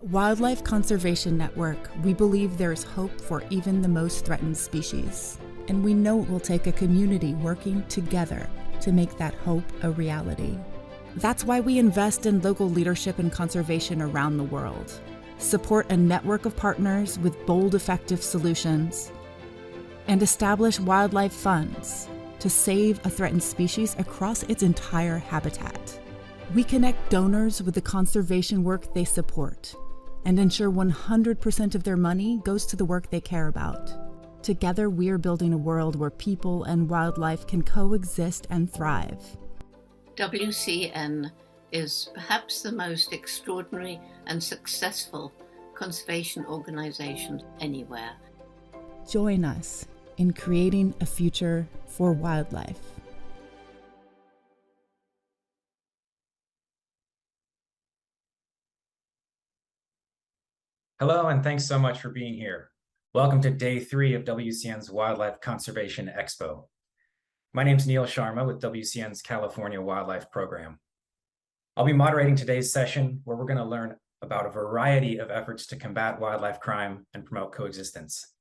Wildlife Conservation Network, we believe there is hope for even the most threatened species. And we know it will take a community working together to make that hope a reality. That's why we invest in local leadership and conservation around the world, support a network of partners with bold, effective solutions, and establish wildlife funds to save a threatened species across its entire habitat. We connect donors with the conservation work they support and ensure 100% of their money goes to the work they care about. Together, we're building a world where people and wildlife can coexist and thrive. WCN is perhaps the most extraordinary and successful conservation organization anywhere. Join us in creating a future for wildlife. Hello, and thanks so much for being here. Welcome to Day 3 of WCN's Wildlife Conservation Expo. My name's Neil Sharma with WCN's California Wildlife Program. I'll be moderating today's session where we're going to learn about a variety of efforts to combat wildlife crime and promote coexistence.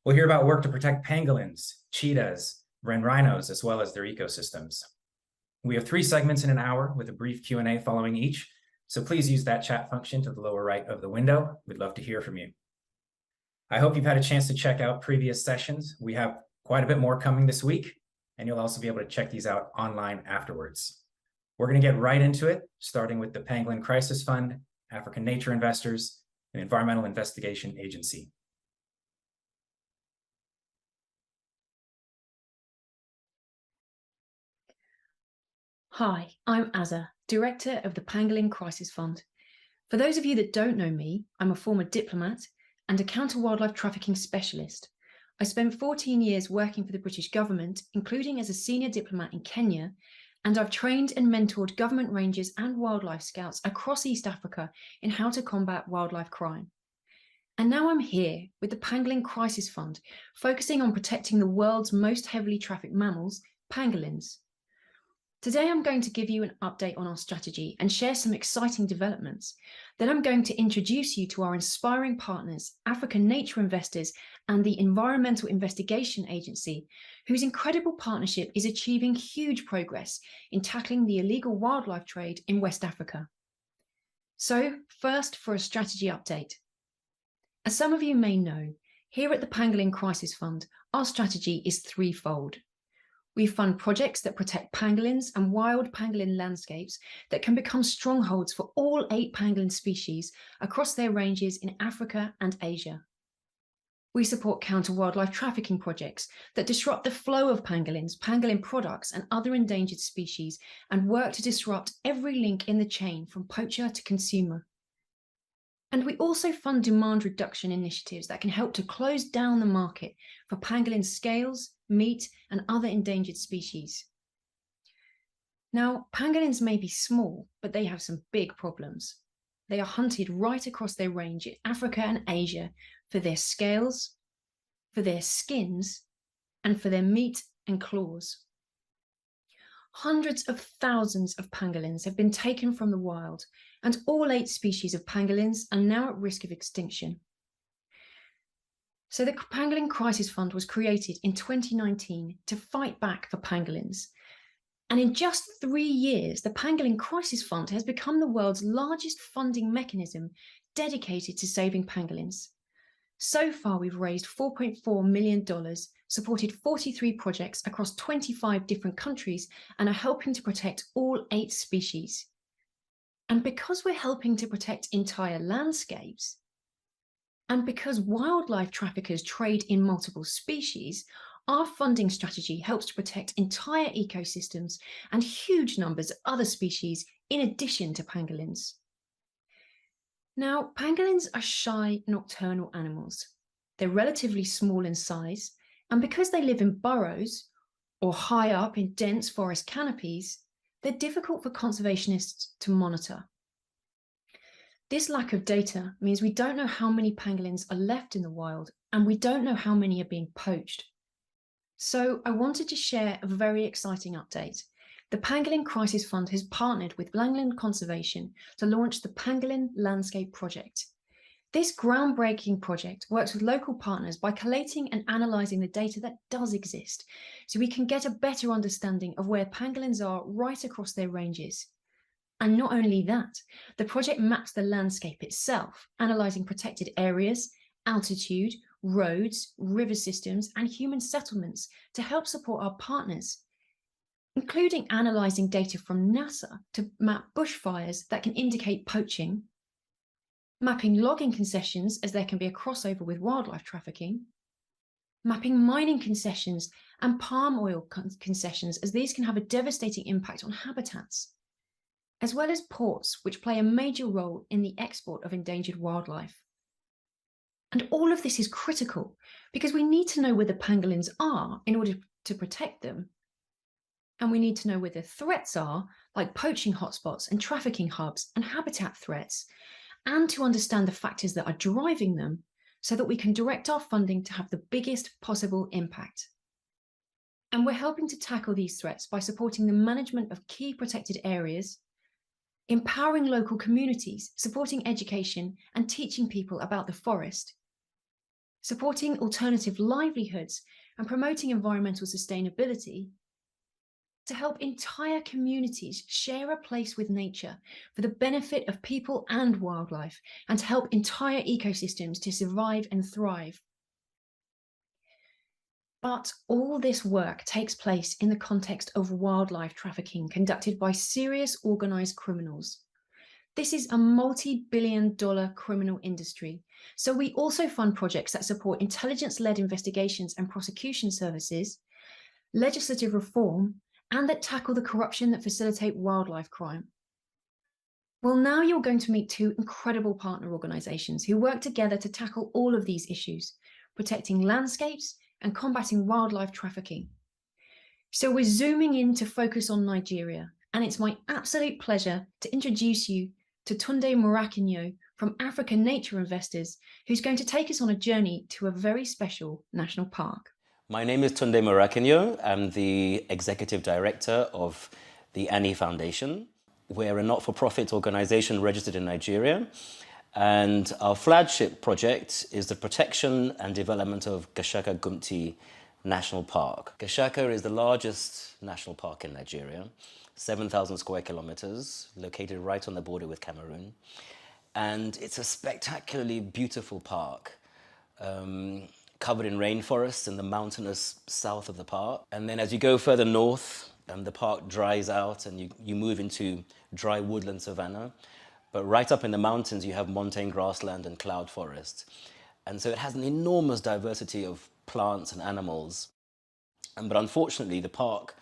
We'll hear about work to protect pangolins, cheetahs, and rhinos, as well as their ecosystems. We have 3 segments in an hour with a brief Q&A following each, so please use that chat function to the lower right of the window. We'd love to hear from you. I hope you've had a chance to check out previous sessions. We have quite a bit more coming this week, and you'll also be able to check these out online afterwards. We're going to get right into it, starting with the Pangolin Crisis Fund, African Nature Investors, and Environmental Investigation Agency. Hi, I'm Azza, Director of the Pangolin Crisis Fund. For those of you that don't know me, I'm a former diplomat and a counter-wildlife trafficking specialist. I spent 14 years working for the British government, including as a senior diplomat in Kenya, and I've trained and mentored government rangers and wildlife scouts across East Africa in how to combat wildlife crime. And now I'm here with the Pangolin Crisis Fund, focusing on protecting the world's most heavily trafficked mammals, pangolins. Today, I'm going to give you an update on our strategy and share some exciting developments. Then I'm going to introduce you to our inspiring partners, African Nature Investors and the Environmental Investigation Agency, whose incredible partnership is achieving huge progress in tackling the illegal wildlife trade in West Africa. So first, for a strategy update. As some of you may know, here at the Pangolin Crisis Fund, our strategy is threefold. We fund projects that protect pangolins and wild pangolin landscapes that can become strongholds for all 8 pangolin species across their ranges in Africa and Asia. We support counter-wildlife trafficking projects that disrupt the flow of pangolins, pangolin products, and other endangered species, and work to disrupt every link in the chain from poacher to consumer. And we also fund demand reduction initiatives that can help to close down the market for pangolin scales, meat, and other endangered species. Now, pangolins may be small, but they have some big problems. They are hunted right across their range in Africa and Asia for their scales, for their skins, and for their meat and claws. Hundreds of thousands of pangolins have been taken from the wild, and all 8 species of pangolins are now at risk of extinction. So the Pangolin Crisis Fund was created in 2019 to fight back for pangolins. And in just 3 years, the Pangolin Crisis Fund has become the world's largest funding mechanism dedicated to saving pangolins. So far, we've raised $4.4 million, supported 43 projects across 25 different countries, and are helping to protect all 8 species. And because we're helping to protect entire landscapes, and because wildlife traffickers trade in multiple species, our funding strategy helps to protect entire ecosystems and huge numbers of other species in addition to pangolins. Now, pangolins are shy nocturnal animals. They're relatively small in size, and because they live in burrows or high up in dense forest canopies, they're difficult for conservationists to monitor. This lack of data means we don't know how many pangolins are left in the wild, and we don't know how many are being poached. So I wanted to share a very exciting update. the Pangolin Crisis Fund has partnered with Langland Conservation to launch the Pangolin Landscape Project. This groundbreaking project works with local partners by collating and analysing the data that does exist, so we can get a better understanding of where pangolins are right across their ranges. And not only that, the project maps the landscape itself, analysing protected areas, altitude, roads, river systems, and human settlements to help support our partners, including analysing data from NASA to map bushfires that can indicate poaching, mapping logging concessions as there can be a crossover with wildlife trafficking, mapping mining concessions and palm oil concessions as these can have a devastating impact on habitats, as well as ports which play a major role in the export of endangered wildlife. And all of this is critical because we need to know where the pangolins are in order to protect them. And we need to know where the threats are, like poaching hotspots and trafficking hubs and habitat threats, and to understand the factors that are driving them so that we can direct our funding to have the biggest possible impact. And we're helping to tackle these threats by supporting the management of key protected areas, empowering local communities, supporting education and teaching people about the forest, supporting alternative livelihoods and promoting environmental sustainability, to help entire communities share a place with nature for the benefit of people and wildlife, and to help entire ecosystems to survive and thrive. But all this work takes place in the context of wildlife trafficking conducted by serious organised criminals. This is a multi-billion-dollar criminal industry, so we also fund projects that support intelligence-led investigations and prosecution services, legislative reform, and that tackle the corruption that facilitate wildlife crime. Well, now you're going to meet two incredible partner organisations who work together to tackle all of these issues, protecting landscapes and combating wildlife trafficking. So we're zooming in to focus on Nigeria, and it's my absolute pleasure to introduce you to Tunde Morakinyo from African Nature Investors, who's going to take us on a journey to a very special national park. My name is Tunde Morakinyo. I'm the Executive Director of the Annie Foundation. We're a not-for-profit organization registered in Nigeria, and our flagship project is the protection and development of Gashaka Gumti National Park. Gashaka is the largest national park in Nigeria, 7,000 square kilometers, located right on the border with Cameroon. And it's a spectacularly beautiful park, covered in rainforests in the mountainous south of the park. And then as you go further north, the park dries out and you move into dry woodland savanna. But right up in the mountains, you have montane grassland and cloud forest. And so it has an enormous diversity of plants and animals. But unfortunately, the park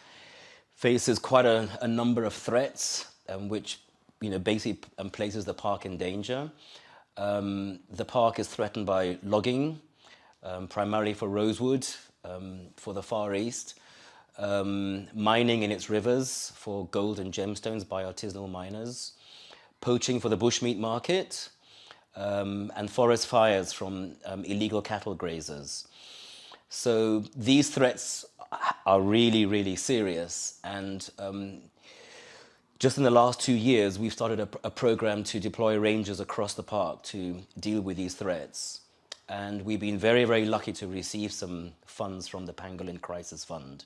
faces quite a number of threats, which basically places the park in danger. The park is threatened by logging, primarily for rosewood, for the Far East, mining in its rivers for gold and gemstones by artisanal miners, poaching for the bushmeat market, and forest fires from illegal cattle grazers. So these threats are really, really serious. And just in the last 2 years, we've started a program to deploy rangers across the park to deal with these threats. And we've been very, very lucky to receive some funds from the Pangolin Crisis Fund.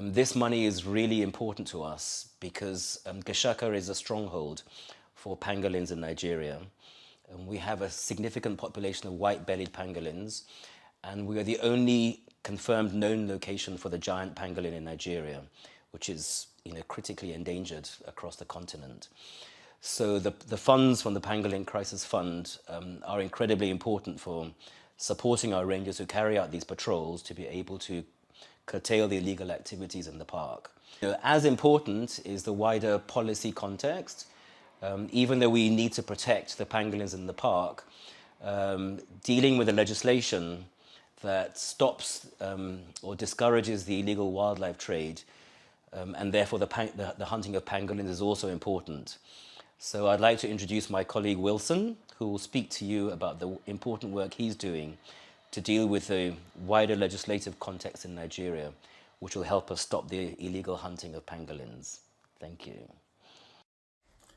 This money is really important to us because Gashaka is a stronghold for pangolins in Nigeria. We have a significant population of white-bellied pangolins, and we are the only confirmed known location for the giant pangolin in Nigeria, which is critically endangered across the continent. So the funds from the Pangolin Crisis Fund are incredibly important for supporting our rangers who carry out these patrols to be able to curtail the illegal activities in the park. As important is the wider policy context. Even though we need to protect the pangolins in the park, dealing with the legislation that stops or discourages the illegal wildlife trade and therefore the hunting of pangolins is also important. So I'd like to introduce my colleague Wilson, who will speak to you about the important work he's doing to deal with the wider legislative context in Nigeria, which will help us stop the illegal hunting of pangolins. Thank you.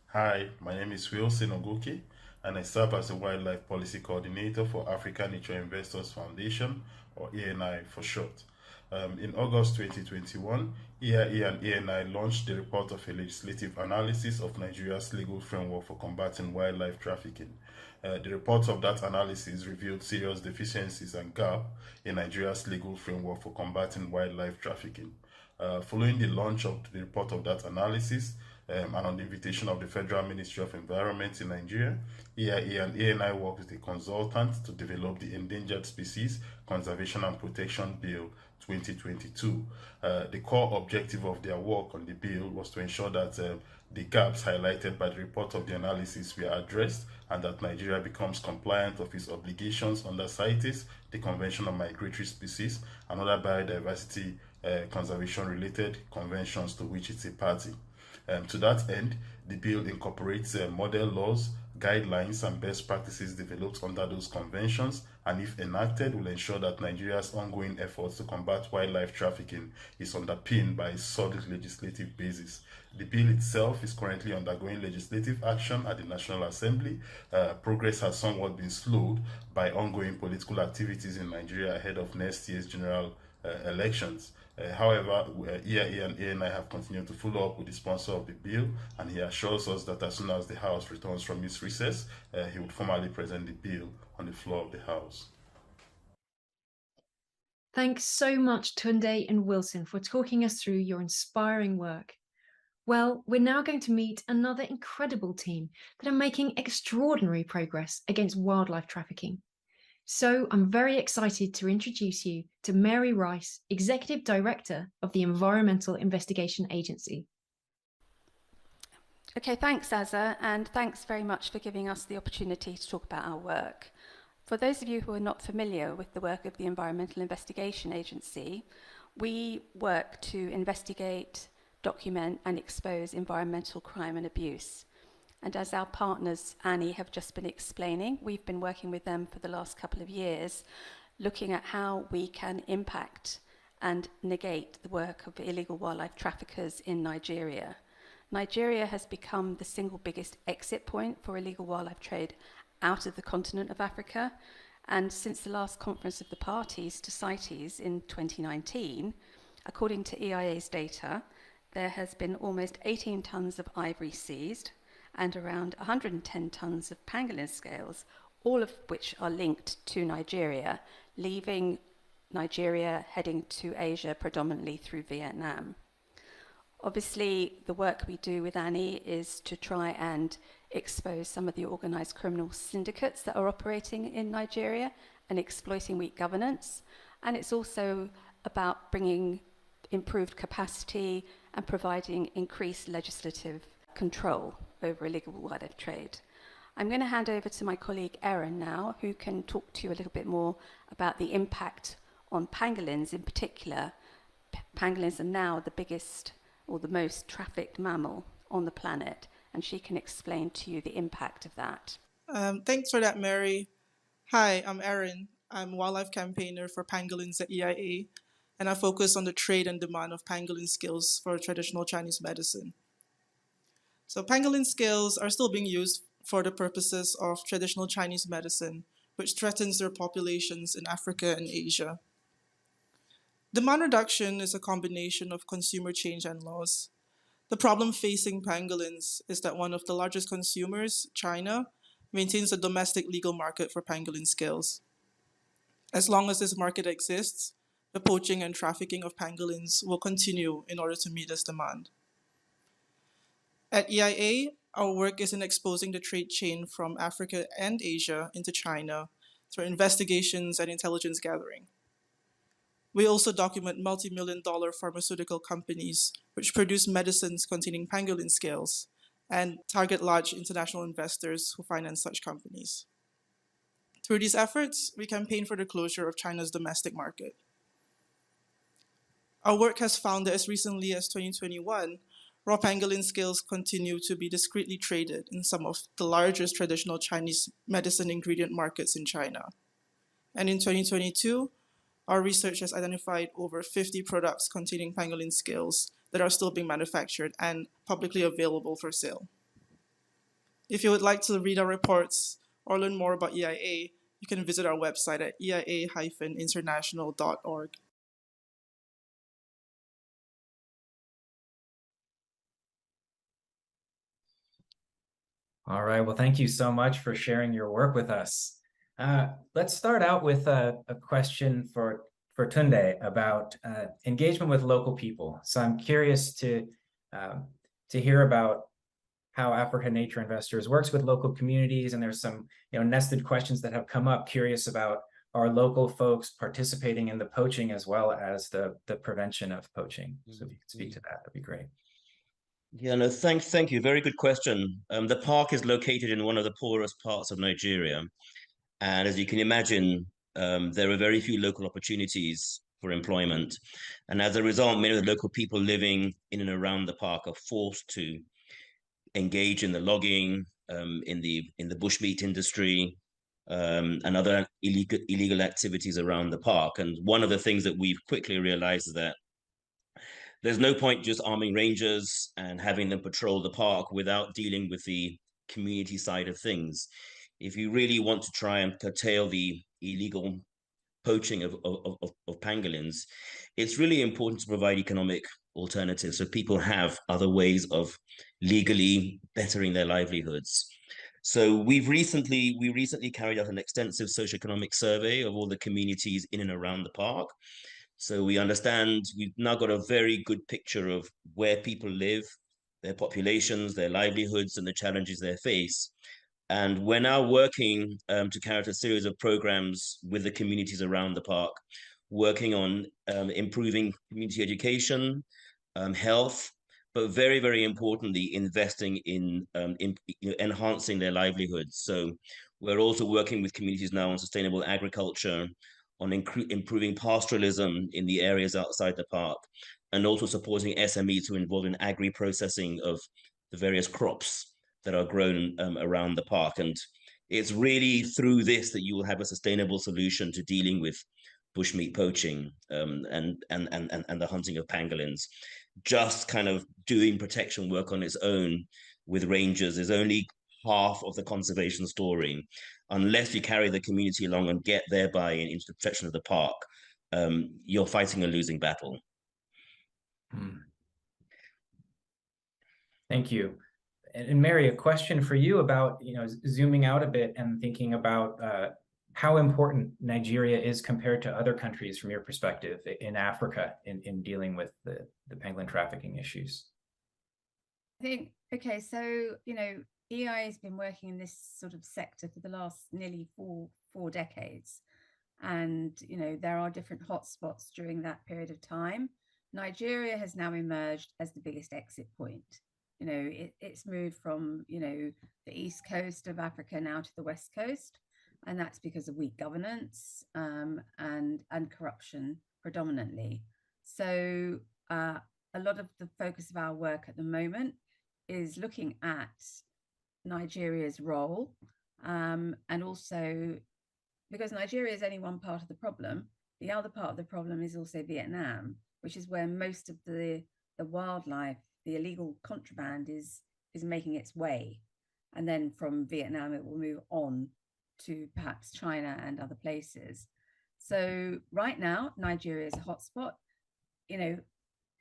Hi, my name is Wilson Oguki, and I serve as the Wildlife Policy Coordinator for Africa Nature Investors Foundation, or ANI for short. In August 2021, EIE and ANI launched the report of a legislative analysis of Nigeria's legal framework for combating wildlife trafficking. The report of that analysis revealed serious deficiencies and gaps in Nigeria's legal framework for combating wildlife trafficking. Following the launch of the report of that analysis, and on the invitation of the Federal Ministry of Environment in Nigeria, EIE and ANI worked with a consultant to develop the Endangered Species Conservation and Protection Bill 2022. The core objective of their work on the bill was to ensure that the gaps highlighted by the report of the analysis were addressed and that Nigeria becomes compliant of its obligations under CITES, the Convention on Migratory Species, and other biodiversity conservation-related conventions to which it's a party. To that end, the bill incorporates model laws, guidelines, and best practices developed under those conventions, and if enacted, will ensure that Nigeria's ongoing efforts to combat wildlife trafficking is underpinned by a solid legislative basis. The bill itself is currently undergoing legislative action at the National Assembly. Progress has somewhat been slowed by ongoing political activities in Nigeria ahead of next year's general elections. However, EIE and ANI have continued to follow up with the sponsor of the bill, and he assures us that as soon as the House returns from its recess, he would formally present the bill on the floor of the House. Thanks so much, Tunde and Wilson, for talking us through your inspiring work. Well, we're now going to meet another incredible team that are making extraordinary progress against wildlife trafficking. So I'm very excited to introduce you to Mary Rice, Executive Director of the Environmental Investigation Agency. Okay, thanks, Azza, and thanks very much for giving us the opportunity to talk about our work. For those of you who are not familiar with the work of the Environmental Investigation Agency, we work to investigate, document, and expose environmental crime and abuse. And as our partners, Annie, have just been explaining, we've been working with them for the last couple of years, looking at how we can impact and negate the work of illegal wildlife traffickers in Nigeria. Nigeria has become the single biggest exit point for illegal wildlife trade out of the continent of Africa. And since the last conference of the parties to CITES in 2019, according to EIA's data, there has been almost 18 tons of ivory seized, and around 110 tons of pangolin scales, all of which are linked to Nigeria, leaving Nigeria heading to Asia predominantly through Vietnam. Obviously, the work we do with Annie is to try and expose some of the organised criminal syndicates that are operating in Nigeria and exploiting weak governance. And it's also about bringing improved capacity and providing increased legislative control over illegal wildlife trade. I'm going to hand over to my colleague Erin now, who can talk to you a little bit more about the impact on pangolins in particular. Pangolins are now the biggest or the most trafficked mammal on the planet, and she can explain to you the impact of that. Thanks for that, Mary. Hi, I'm Erin. I'm wildlife campaigner for pangolins at EIA, and I focus on the trade and demand of pangolin scales for traditional Chinese medicine. So pangolin scales are still being used for the purposes of traditional Chinese medicine, which threatens their populations in Africa and Asia. Demand reduction is a combination of consumer change and laws. The problem facing pangolins is that one of the largest consumers, China, maintains a domestic legal market for pangolin scales. As long as this market exists, the poaching and trafficking of pangolins will continue in order to meet this demand. At EIA, our work is in exposing the trade chain from Africa and Asia into China through investigations and intelligence gathering. We also document multi-million-dollar pharmaceutical companies which produce medicines containing pangolin scales and target large international investors who finance such companies. Through these efforts, we campaign for the closure of China's domestic market. Our work has found that as recently as 2021, raw pangolin scales continue to be discreetly traded in some of the largest traditional Chinese medicine ingredient markets in China. And in 2022, Our research has identified over 50 products containing pangolin scales that are still being manufactured and publicly available for sale. If you would like to read our reports or learn more about EIA, you can visit our website at eia-international.org. All right, well, thank you so much for sharing your work with us. Let's start out with a question for Tunde about engagement with local people. So I'm curious to hear about how Africa Nature Investors works with local communities, and there's some nested questions that have come up. Curious about our local folks participating in the poaching as well as the prevention of poaching. So if you could speak to that, that'd be great. Yeah, no, thank you. Very good question. The park is located in one of the poorest parts of Nigeria. And as you can imagine, there are very few local opportunities for employment. And as a result, many of the local people living in and around the park are forced to engage in the logging, in the bushmeat industry, and other illegal activities around the park. And one of the things that we've quickly realized is that there's no point just arming rangers and having them patrol the park without dealing with the community side of things. If you really want to try and curtail the illegal poaching of pangolins, it's really important to provide economic alternatives so people have other ways of legally bettering their livelihoods. So we recently carried out an extensive socioeconomic survey of all the communities in and around the park. So we understand we've now got a very good picture of where people live, their populations, their livelihoods, and the challenges they face. And we're now working to carry out a series of programs with the communities around the park, working on improving community education, health, but very, very importantly, investing in enhancing their livelihoods. So we're also working with communities now on sustainable agriculture, on improving pastoralism in the areas outside the park, and also supporting SMEs who are involved in agri-processing of the various crops that are grown around the park. And it's really through this that you will have a sustainable solution to dealing with bushmeat poaching and the hunting of pangolins. Just kind of doing protection work on its own with rangers is only half of the conservation story. Unless you carry the community along and get their buy-in into the protection of the park, you're fighting a losing battle. Thank you. And Mary, a question for you about zooming out a bit and thinking about how important Nigeria is compared to other countries from your perspective in Africa in dealing with the pangolin trafficking issues. I think, okay, so, EI has been working in this sort of sector for the last nearly four decades. And, there are different hotspots during that period of time. Nigeria has now emerged as the biggest exit point. It's moved from, the east coast of Africa now to the west coast. And that's because of weak governance and corruption predominantly. So a lot of the focus of our work at the moment is looking at Nigeria's role, and also because Nigeria is only one part of the problem, the other part of the problem is also Vietnam, which is where most of the wildlife, the illegal contraband is making its way. And then from Vietnam, it will move on to perhaps China and other places. So right now, Nigeria is a hotspot.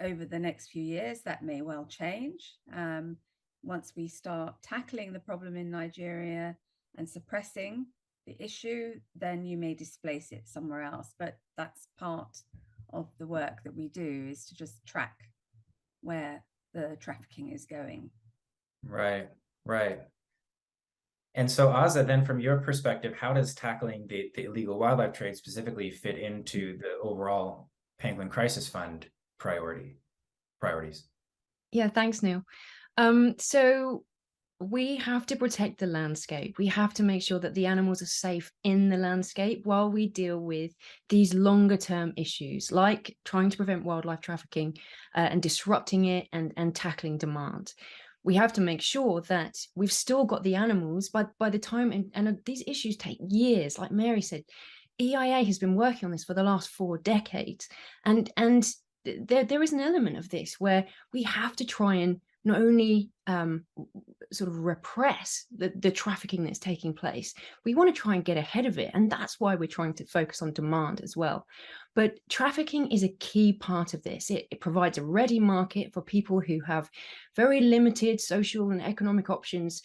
Over the next few years, that may well change. Once we start tackling the problem in Nigeria and suppressing the issue, then you may displace it somewhere else. But that's part of the work that we do, is to just track where the trafficking is going. Right. And so Aza, then from your perspective, how does tackling the illegal wildlife trade specifically fit into the overall Pangolin Crisis Fund priorities? Yeah, thanks, Neil. So we have to protect the landscape. We have to make sure that the animals are safe in the landscape while we deal with these longer term issues, like trying to prevent wildlife trafficking and disrupting it and tackling demand. We have to make sure that we've still got the animals by the time, and these issues take years, like Mary said. EIA has been working on this for the last 4 decades. And there is an element of this where we have to try and not only sort of repress the trafficking that's taking place, we want to try and get ahead of it. And that's why we're trying to focus on demand as well. But trafficking is a key part of this. It provides a ready market for people who have very limited social and economic options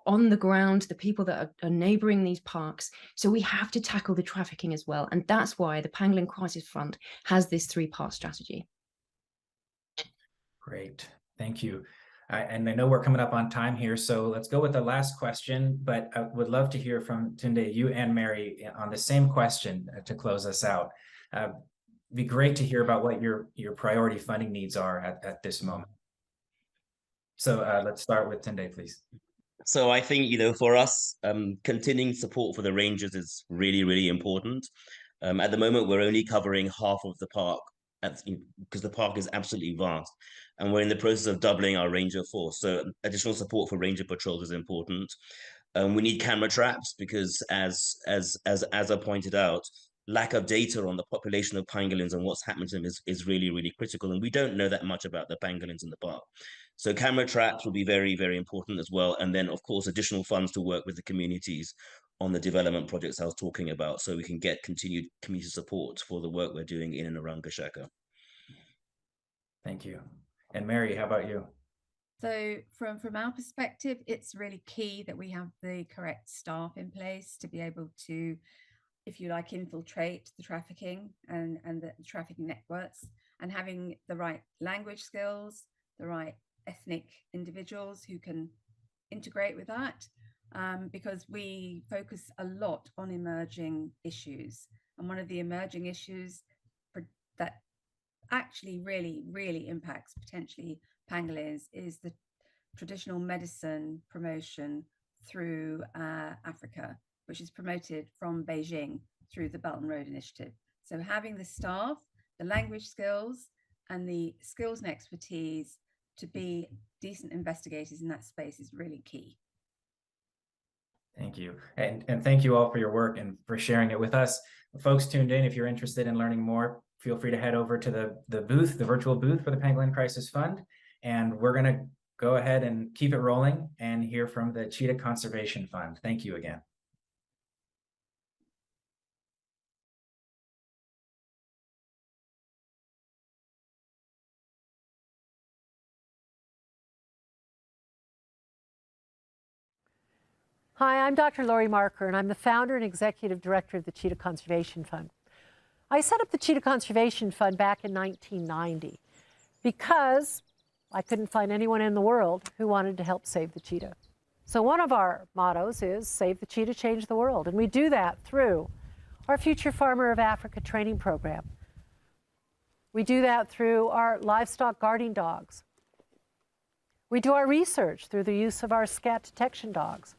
on the ground, the people that are neighboring these parks. So we have to tackle the trafficking as well. And that's why the Pangolin Crisis Fund has this 3-part strategy. Great, thank you. And I know we're coming up on time here, so let's go with the last question, but I would love to hear from Tunde, you and Mary on the same question to close us out. It'd be great to hear about what your priority funding needs are at this moment. So let's start with Tunde, please. So I think, for us, continuing support for the rangers is really, really important. At the moment, we're only covering half of the park because the park is absolutely vast, and we're in the process of doubling our ranger force. So additional support for ranger patrols is important. We need camera traps because, as I pointed out, lack of data on the population of pangolins and what's happening to them is really, really critical. And we don't know that much about the pangolins in the park. So camera traps will be very, very important as well. And then, of course, additional funds to work with the communities on the development projects I was talking about, so we can get continued community support for the work we're doing in and around Gashaka. Thank you. And Mary, how about you? So from our perspective, it's really key that we have the correct staff in place to be able to, if you like, infiltrate the trafficking and the trafficking networks, and having the right language skills, the right ethnic individuals who can integrate with that, because we focus a lot on emerging issues. And one of the emerging issues that actually really impacts potentially pangolins is the traditional medicine promotion through Africa, which is promoted from Beijing through the Belt and Road Initiative. So having the staff, the language skills, and the skills and expertise to be decent investigators in that space is really key. Thank you. And thank you all for your work and for sharing it with us. Folks tuned in, if you're interested in learning more, feel free to head over to the booth, the virtual booth for the Pangolin Crisis Fund. And we're going to go ahead and keep it rolling and hear from the Cheetah Conservation Fund. Thank you again. Hi, I'm Dr. Lori Marker, and I'm the founder and executive director of the Cheetah Conservation Fund. I set up the Cheetah Conservation Fund back in 1990 because I couldn't find anyone in the world who wanted to help save the cheetah. So one of our mottos is Save the Cheetah, Change the World. And we do that through our Future Farmer of Africa training program. We do that through our livestock guarding dogs. We do our research through the use of our scat detection dogs,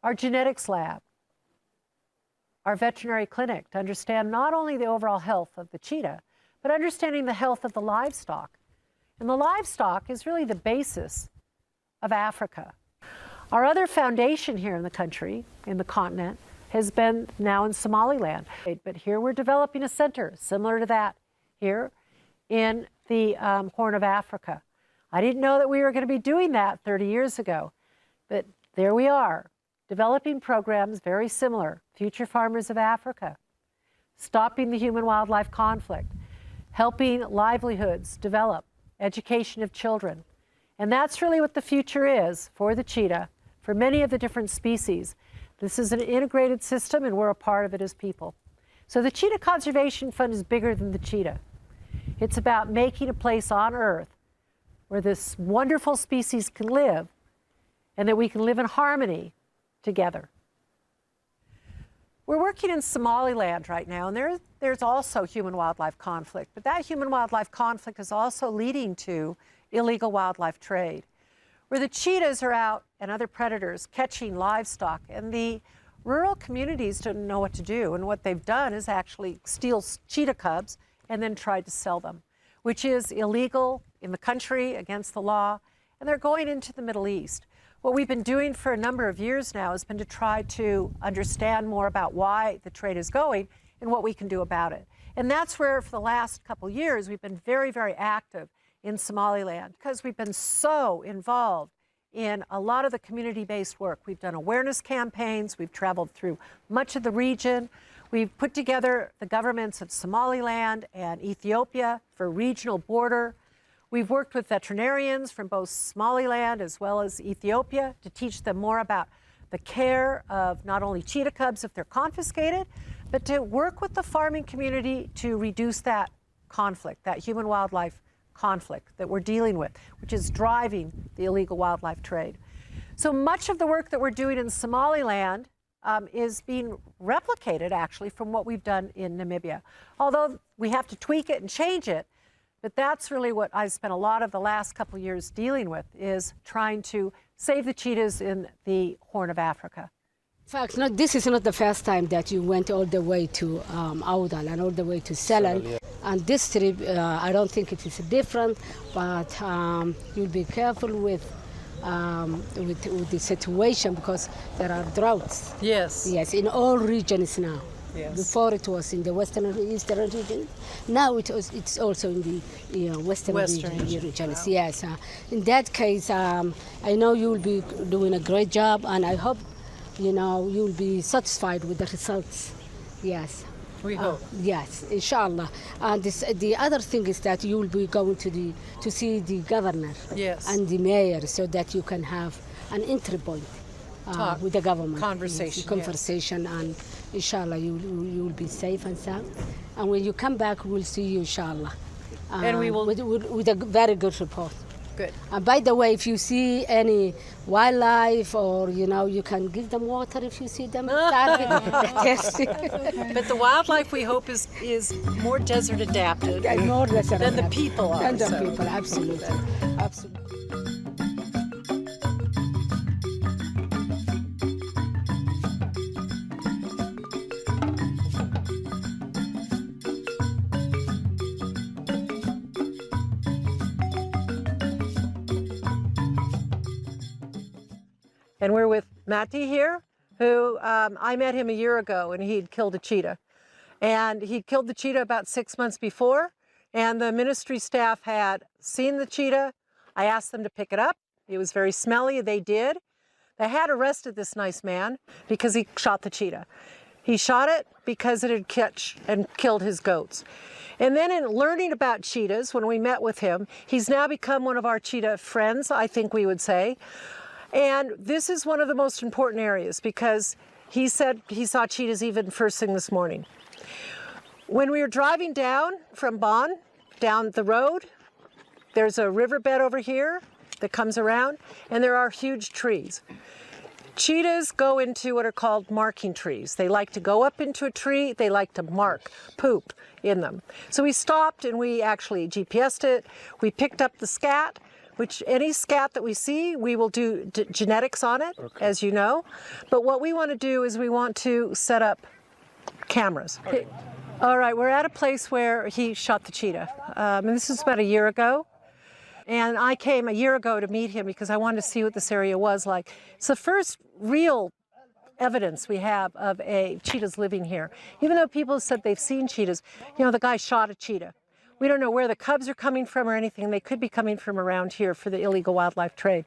our genetics lab, our veterinary clinic to understand not only the overall health of the cheetah, but understanding the health of the livestock. And the livestock is really the basis of Africa. Our other foundation here in the country, in the continent, has been now in Somaliland. But here we're developing a center similar to that here in the Horn of Africa. I didn't know that we were going to be doing that 30 years ago, but there we are, developing programs very similar, Future Farmers of Africa, stopping the human-wildlife conflict, helping livelihoods develop, education of children. And that's really what the future is for the cheetah, for many of the different species. This is an integrated system, and we're a part of it as people. So the Cheetah Conservation Fund is bigger than the cheetah. It's about making a place on Earth where this wonderful species can live and that we can live in harmony together. We're working in Somaliland right now, and there's also human-wildlife conflict, but that human-wildlife conflict is also leading to illegal wildlife trade, where the cheetahs are out and other predators catching livestock, and the rural communities don't know what to do, and what they've done is actually steal cheetah cubs and then tried to sell them, which is illegal in the country, against the law, and they're going into the Middle East. What we've been doing for a number of years now has been to try to understand more about why the trade is going and what we can do about it. And that's where, for the last couple years, we've been very, very active in Somaliland because we've been so involved in a lot of the community-based work. We've done awareness campaigns. We've traveled through much of the region. We've put together the governments of Somaliland and Ethiopia for regional border. We've worked with veterinarians from both Somaliland as well as Ethiopia to teach them more about the care of not only cheetah cubs if they're confiscated, but to work with the farming community to reduce that conflict, that human-wildlife conflict that we're dealing with, which is driving the illegal wildlife trade. So much of the work that we're doing in Somaliland is being replicated, actually, from what we've done in Namibia. Although we have to tweak it and change it, but that's really what I spent a lot of the last couple of years dealing with, is trying to save the cheetahs in the Horn of Africa. In fact, this is not the first time that you went all the way to Audal and all the way to Selan. And this trip, I don't think it is different, but you'll be careful with the situation because there are droughts. Yes. Yes, in all regions now. Yes. Before it was in the western and eastern region. Now it's also in the western regions. Wow. Yes. In that case, I know you'll be doing a great job, and I hope you'll be satisfied with the results. Yes. We hope. Yes, inshallah. And the other thing is that you will be going to see the governor and the mayor, so that you can have an entry point with the government. Conversation, and inshallah you will be safe and sound. And when you come back, we'll see you, inshallah. And we will with a very good report. Good. And by the way, if you see any wildlife, or you can give them water if you see them. But the wildlife, we hope, is more desert adapted than the people are. Than the people, absolutely. Absolutely. And we're with Mati here, who I met him a year ago, and he'd killed a cheetah. And he'd killed the cheetah about 6 months before, and the ministry staff had seen the cheetah. I asked them to pick it up. It was very smelly. They did. They had arrested this nice man because he shot the cheetah. He shot it because it had catch and killed his goats. And then in learning about cheetahs, when we met with him, he's now become one of our cheetah friends, I think we would say. And this is one of the most important areas because he said he saw cheetahs even first thing this morning. When we were driving down from Bonn, down the road, there's a riverbed over here that comes around, and there are huge trees. Cheetahs go into what are called marking trees. They like to go up into a tree, they like to mark, poop in them. So we stopped and we actually GPS'd it. We picked up the scat, which any scat that we see, we will do genetics on it, as you know. But what we want to do is we want to set up cameras. Okay. All right, we're at a place where he shot the cheetah. And this is about a year ago. And I came a year ago to meet him because I wanted to see what this area was like. It's the first real evidence we have of cheetahs living here. Even though people said they've seen cheetahs, the guy shot a cheetah. We don't know where the cubs are coming from or anything. They could be coming from around here for the illegal wildlife trade.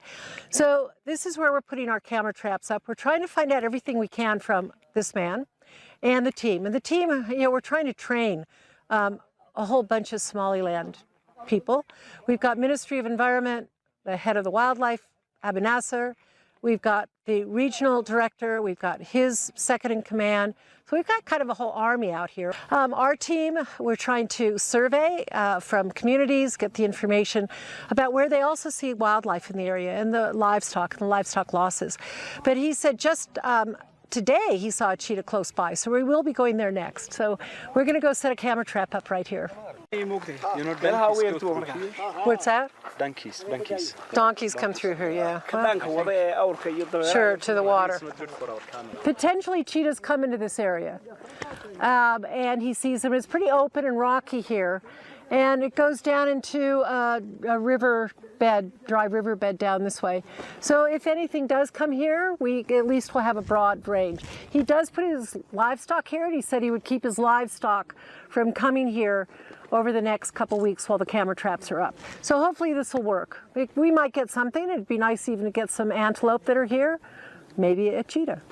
So this is where we're putting our camera traps up. We're trying to find out everything we can from this man and the team. And the team, we're trying to train a whole bunch of Somaliland people. We've got Ministry of Environment, the head of the wildlife, Abu Nasser. We've got the regional director. We've got his second in command. So we've got kind of a whole army out here. Our team, we're trying to survey from communities, get the information about where they also see wildlife in the area and the livestock losses. But he said just today he saw a cheetah close by, so we will be going there next. So we're going to go set a camera trap up right here. What's that? Donkeys. Donkeys come through here, yeah. Well, sure, to the water. Potentially cheetahs come into this area. And he sees them. It's pretty open and rocky here. And it goes down into a river bed, dry river bed down this way. So if anything does come here, we at least will have a broad range. He does put his livestock here, and he said he would keep his livestock from coming here over the next couple weeks while the camera traps are up. So hopefully this will work. We might get something. It'd be nice even to get some antelope that are here, maybe a cheetah.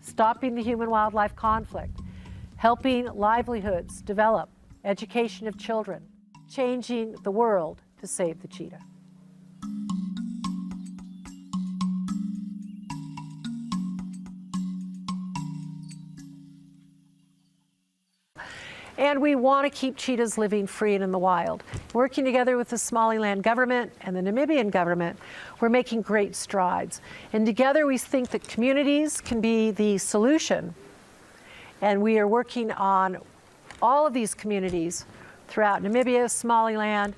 Stopping the human-wildlife conflict, helping livelihoods develop, education of children, changing the world to save the cheetah. And we want to keep cheetahs living free and in the wild. Working together with the Somaliland government and the Namibian government, we're making great strides. And together we think that communities can be the solution. And we are working on all of these communities throughout Namibia, Somaliland,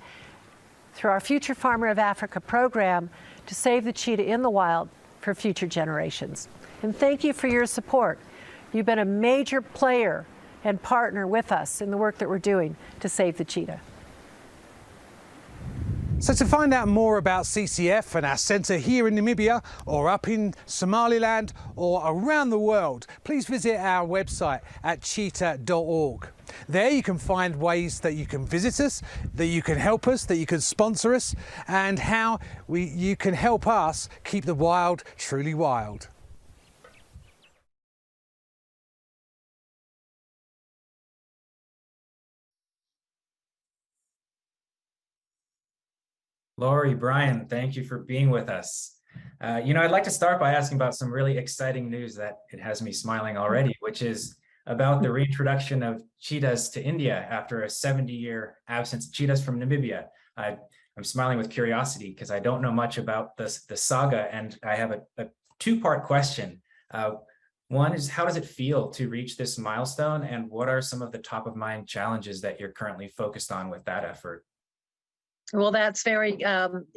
through our Future Farmer of Africa program to save the cheetah in the wild for future generations. And thank you for your support. You've been a major player and partner with us in the work that we're doing to save the cheetah. So to find out more about CCF and our centre here in Namibia or up in Somaliland or around the world, please visit our website at cheetah.org. There you can find ways that you can visit us, that you can help us, that you can sponsor us, and how you can help us keep the wild truly wild. Laurie, Brian, thank you for being with us. I'd like to start by asking about some really exciting news that it has me smiling already, which is about the reintroduction of cheetahs to India after a 70-year absence of cheetahs from Namibia. I'm smiling with curiosity because I don't know much about the saga, and I have a two-part question. One is, how does it feel to reach this milestone, and what are some of the top-of-mind challenges that you're currently focused on with that effort? Well, that's very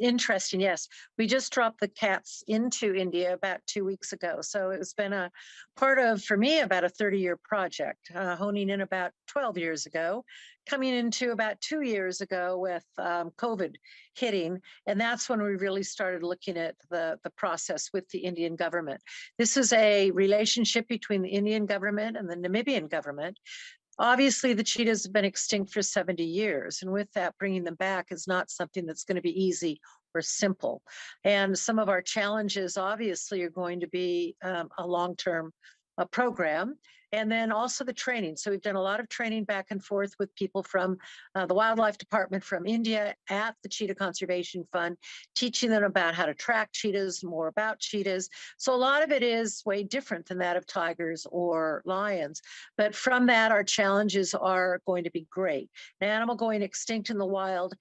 interesting. Yes, we just dropped the cats into India about 2 weeks ago. So it's been a part of, for me, about a 30-year project, honing in about 12 years ago, coming into about 2 years ago with COVID hitting. And that's when we really started looking at the process with the Indian government. This is a relationship between the Indian government and the Namibian government. Obviously, the cheetahs have been extinct for 70 years, and with that, bringing them back is not something that's going to be easy or simple. And some of our challenges, obviously, are going to be a long-term program, and then also the training. So we've done a lot of training back and forth with people from the Wildlife Department from India at the Cheetah Conservation Fund, teaching them about how to track cheetahs, more about cheetahs. So a lot of it is way different than that of tigers or lions. But from that, our challenges are going to be great. An animal going extinct in the wild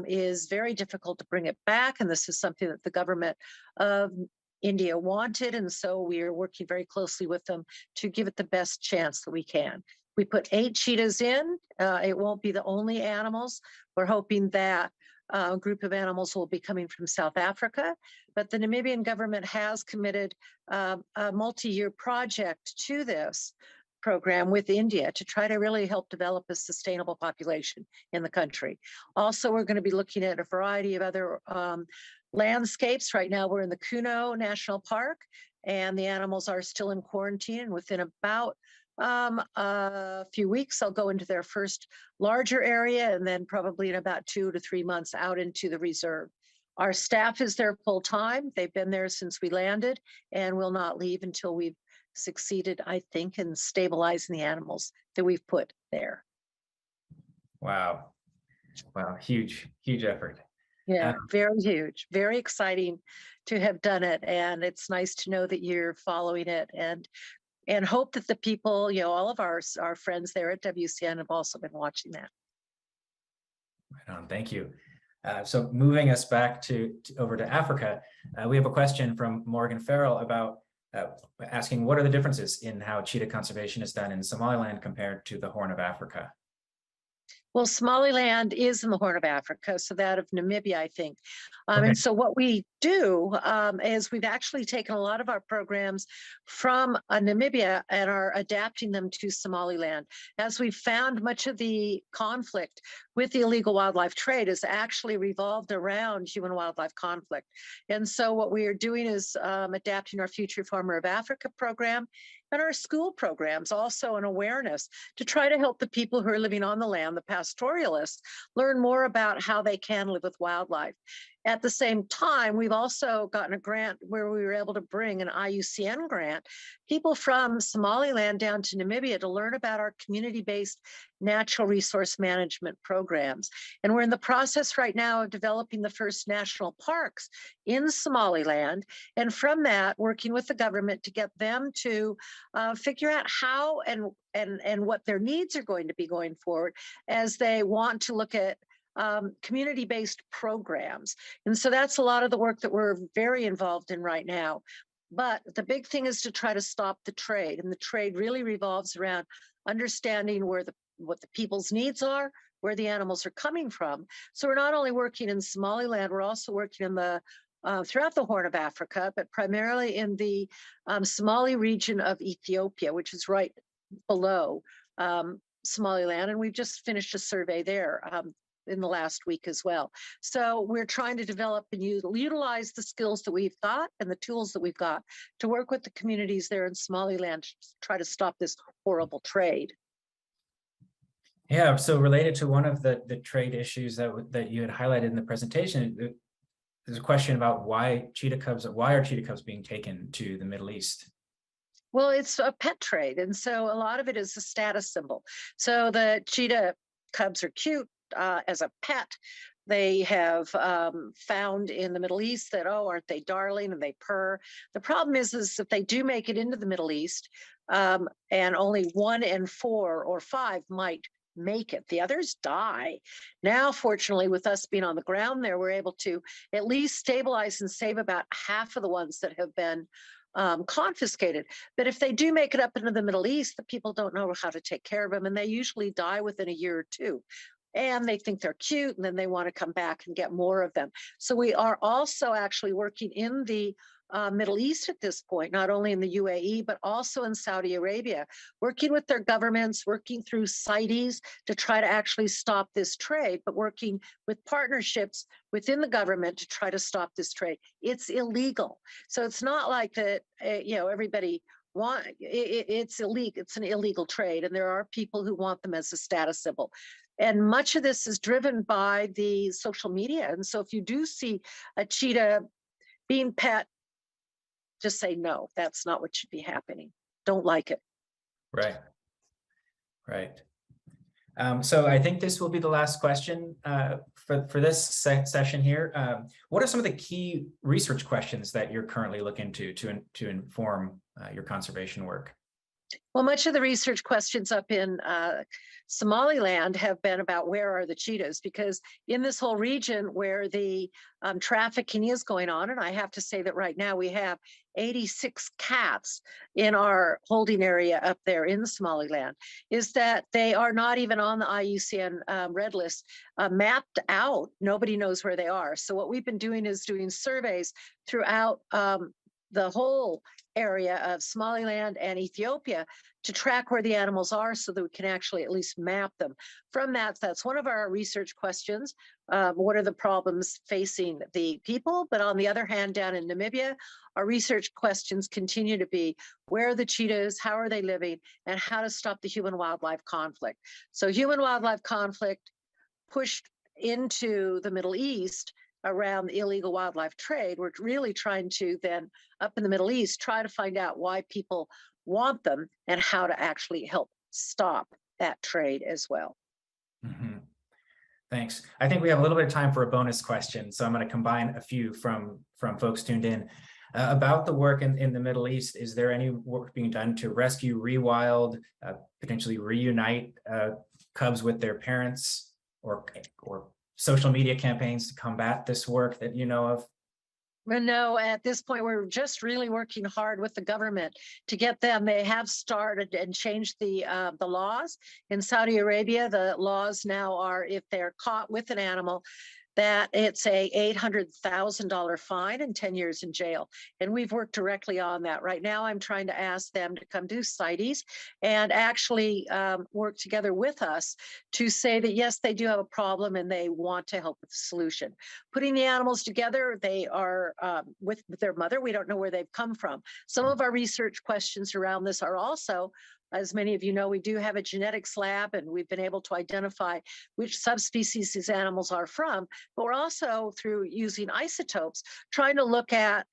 is very difficult to bring it back. And this is something that the government of India wanted, and so we are working very closely with them to give it the best chance that we can. We put 8 cheetahs in. It won't be the only animals. We're hoping that a group of animals will be coming from South Africa, but the Namibian government has committed a multi-year project to this program with India to try to really help develop a sustainable population in the country. Also, we're going to be looking at a variety of other landscapes. Right now, we're in the Kuno National Park, and the animals are still in quarantine. And within about a few weeks, I'll go into their first larger area, and then probably in about 2 to 3 months out into the reserve. Our staff is there full time. They've been there since we landed and will not leave until we've succeeded, I think, in stabilizing the animals that we've put there. Wow. Wow. Huge effort. Yeah, very huge, very exciting to have done it. And it's nice to know that you're following it, and hope that the people, all of our friends there at WCN have also been watching that. Right on. Thank you. So moving us back over to Africa, we have a question from Morgan Farrell about asking what are the differences in how cheetah conservation is done in Somaliland compared to the Horn of Africa? Well, Somaliland is in the Horn of Africa, so that of Namibia, I think. Okay. And so what we do is we've actually taken a lot of our programs from Namibia and are adapting them to Somaliland. As we've found, much of the conflict with the illegal wildlife trade is actually revolved around human-wildlife conflict. And so what we are doing is adapting our Future Farmer of Africa program and our school programs, also an awareness to try to help the people who are living on the land, the pastoralists, learn more about how they can live with wildlife. At the same time, we've also gotten a grant where we were able to bring an IUCN grant, people from Somaliland down to Namibia to learn about our community-based natural resource management programs. And we're in the process right now of developing the first national parks in Somaliland. And from that, working with the government to get them to figure out how and what their needs are going to be going forward as they want to look at community-based programs. And so that's a lot of the work that we're very involved in right now. But the big thing is to try to stop the trade. And the trade really revolves around understanding what the people's needs are, where the animals are coming from. So we're not only working in Somaliland, we're also working in the throughout the Horn of Africa, but primarily in the Somali region of Ethiopia, which is right below Somaliland. And we've just finished a survey there in the last week as well. So we're trying to develop and utilize the skills that we've got and the tools that we've got to work with the communities there in Somaliland to try to stop this horrible trade. Yeah, so related to one of the trade issues that you had highlighted in the presentation, there's a question about why are cheetah cubs being taken to the Middle East? Well, it's a pet trade, and so a lot of it is a status symbol. So the cheetah cubs are cute as a pet. They have found in the Middle East that, oh, aren't they darling, and they purr. The problem is if they do make it into the Middle East, and only 1 in 4 or 5 might make it. The others die. Now, fortunately, with us being on the ground there, we're able to at least stabilize and save about half of the ones that have been confiscated. But if they do make it up into the Middle East, the people don't know how to take care of them, and they usually die within a year or 2. And they think they're cute, and then they want to come back and get more of them. So we are also actually working in the Middle East at this point, not only in the UAE, but also in Saudi Arabia, working with their governments, working through CITES to try to actually stop this trade, but working with partnerships within the government to try to stop this trade. It's illegal. So it's not like that, everybody it's illegal. It's an illegal trade, and there are people who want them as a status symbol. And much of this is driven by the social media. And so if you do see a cheetah being pet, just say, no, that's not what should be happening. Don't like it. Right. So I think this will be the last question for this session here. What are some of the key research questions that you're currently looking to inform your conservation work? Well, much of the research questions up in Somaliland have been about where are the cheetahs, because in this whole region where the trafficking is going on, and I have to say that right now we have 86 cats in our holding area up there in Somaliland, is that they are not even on the IUCN red list mapped out. Nobody knows where they are. So what we've been doing is doing surveys throughout the whole area of Somaliland and Ethiopia to track where the animals are so that we can actually at least map them. From that, that's one of our research questions. What are the problems facing the people? But on the other hand, down in Namibia, our research questions continue to be where are the cheetahs, how are they living, and how to stop the human-wildlife conflict. So human-wildlife conflict pushed into the Middle East around the illegal wildlife trade. We're really trying to then, up in the Middle East, try to find out why people want them and how to actually help stop that trade as well. Mm-hmm. Thanks. I think we have a little bit of time for a bonus question, so I'm going to combine a few from folks tuned in. About the work in the Middle East, is there any work being done to rescue, rewild, potentially reunite cubs with their parents, or social media campaigns to combat this work that you know of? No, at this point, we're just really working hard with the government to get them. They have started and changed the laws. In Saudi Arabia, the laws now are if they're caught with an animal, that it's a $800,000 fine and 10 years in jail. And we've worked directly on that. Right now, I'm trying to ask them to come do CITES and actually work together with us to say that, yes, they do have a problem and they want to help with the solution. Putting the animals together, they are with their mother. We don't know where they've come from. Some of our research questions around this are also, as many of you know, we do have a genetics lab, and we've been able to identify which subspecies these animals are from. But we're also, through using isotopes, trying to look at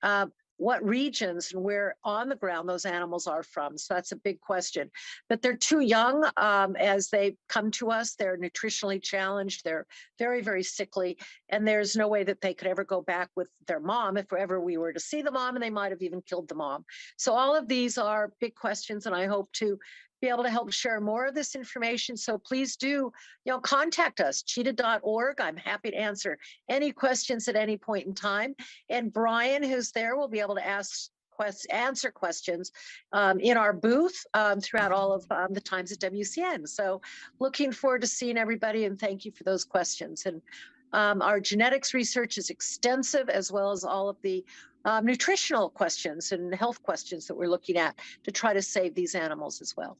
what regions and where on the ground those animals are from. So that's a big question. But they're too young as they come to us. They're nutritionally challenged. They're very, very sickly. And there's no way that they could ever go back with their mom if ever we were to see the mom, and they might have even killed the mom. So all of these are big questions, and I hope to be able to help share more of this information. So please do, contact us, cheetah.org. I'm happy to answer any questions at any point in time. And Brian, who's there, will be able to answer questions in our booth throughout all of the times at WCN. So looking forward to seeing everybody, and thank you for those questions. And our genetics research is extensive, as well as all of the nutritional questions and health questions that we're looking at to try to save these animals as well.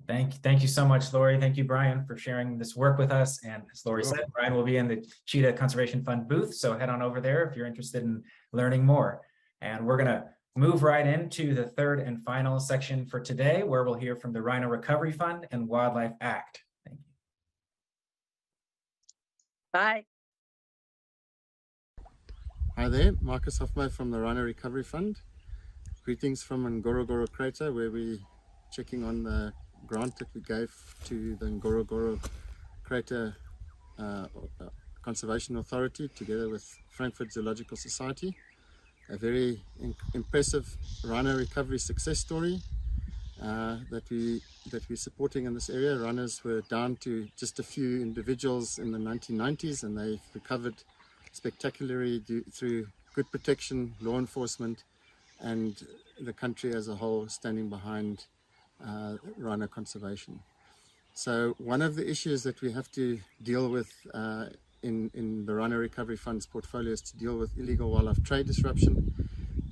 Thank you so much, Lori. Thank you, Brian, for sharing this work with us. And as Lori said, Brian will be in the Cheetah Conservation Fund booth, so head on over there if you're interested in learning more. And we're going to move right into the third and final section for today, where we'll hear from the Rhino Recovery Fund and Wildlife Act. Thank you. Bye. Hi there, Marcus Hoffmeyer from the Rhino Recovery Fund. Greetings from Ngorongoro Crater, where we're checking on the grant that we gave to the Ngorongoro Crater Conservation Authority together with Frankfurt Zoological Society. A very impressive rhino recovery success story that we're supporting in this area. Rhinos were down to just a few individuals in the 1990s, and they've recovered spectacularly through good protection, law enforcement, and the country as a whole standing behind rhino conservation. So one of the issues that we have to deal with in the Rhino Recovery Fund's portfolio is to deal with illegal wildlife trade disruption,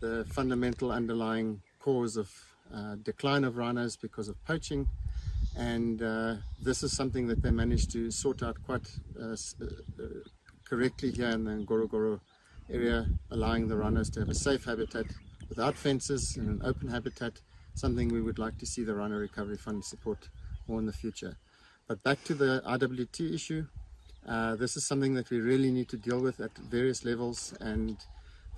the fundamental underlying cause of decline of rhinos because of poaching. And this is something that they managed to sort out quite correctly here in the Ngorongoro area, allowing the rhinos to have a safe habitat without fences in an open habitat, something we would like to see the Rhino Recovery Fund support more in the future. But back to the IWT issue, this is something that we really need to deal with at various levels, and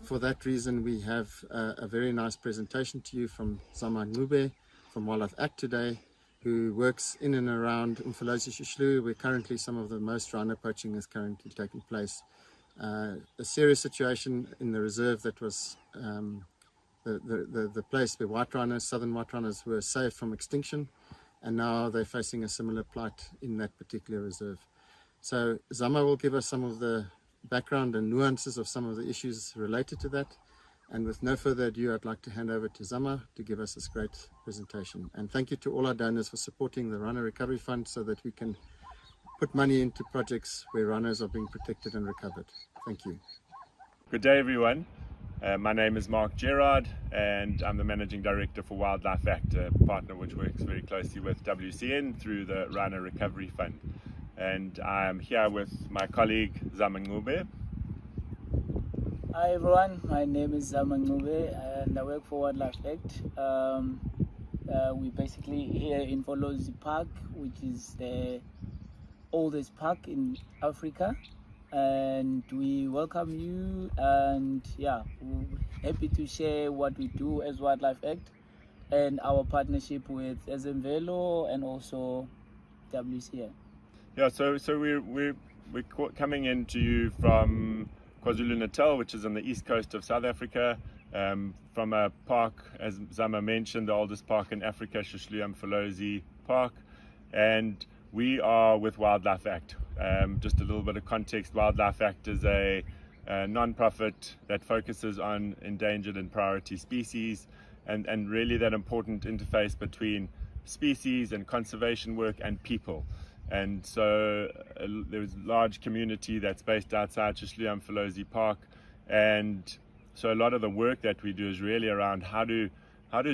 for that reason we have a very nice presentation to you from Zama Ngube from Wildlife Act today, who works in and around Umfolozi Shishlu, where currently some of the most rhino poaching is currently taking place. A serious situation in the reserve that was the place where white rhinos, southern white rhinos, were saved from extinction, and now they're facing a similar plight in that particular reserve. So Zama will give us some of the background and nuances of some of the issues related to that. And with no further ado, I'd like to hand over to Zama to give us this great presentation. And thank you to all our donors for supporting the Rhino Recovery Fund so that we can put money into projects where rhinos are being protected and recovered. Thank you. Good day, everyone. My name is Mark Gerard, and I'm the Managing Director for Wildlife Act, a partner which works very closely with WCN through the Rhino Recovery Fund. And I'm here with my colleague Zama Ngube. Hi everyone, my name is Zama Ngube and I work for Wildlife Act. We're basically here in Mfolozi Park, which is the oldest park in Africa. And we welcome you, and yeah, we're happy to share what we do as Wildlife Act and our partnership with Ezemvelo and also WCN. Yeah, so we're coming into you from KwaZulu-Natal, which is on the east coast of South Africa, from a park, as Zama mentioned, the oldest park in Africa, Mfolozi Park, and we are with Wildlife Act. Just a little bit of context, Wildlife Act is a non-profit that focuses on endangered and priority species, and really that important interface between species and conservation work and people. And so there's a large community that's based outside Mfolozi Park, and so a lot of the work that we do is really around how to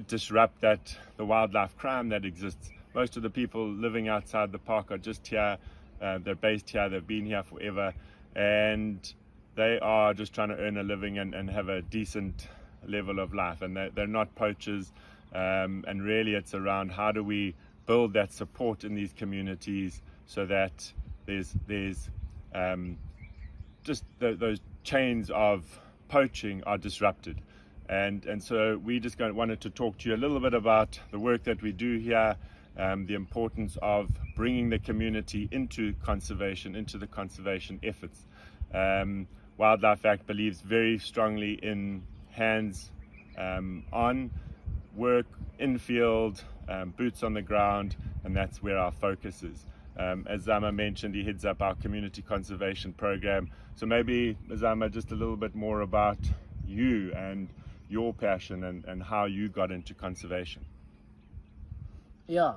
disrupt the wildlife crime that exists. Most of the people living outside the park are just here, they're based here, they've been here forever, and they are just trying to earn a living and have a decent level of life, and they're not poachers, and really it's around how do we build that support in these communities so that there's just those chains of poaching are disrupted. And so we just wanted to talk to you a little bit about the work that we do here, the importance of bringing the community into the conservation efforts. Wildlife Act believes very strongly in hands-on work, in field, boots on the ground, and that's where our focus is. As Zama mentioned, he heads up our community conservation program. So maybe, Zama, just a little bit more about you and your passion and how you got into conservation. Yeah,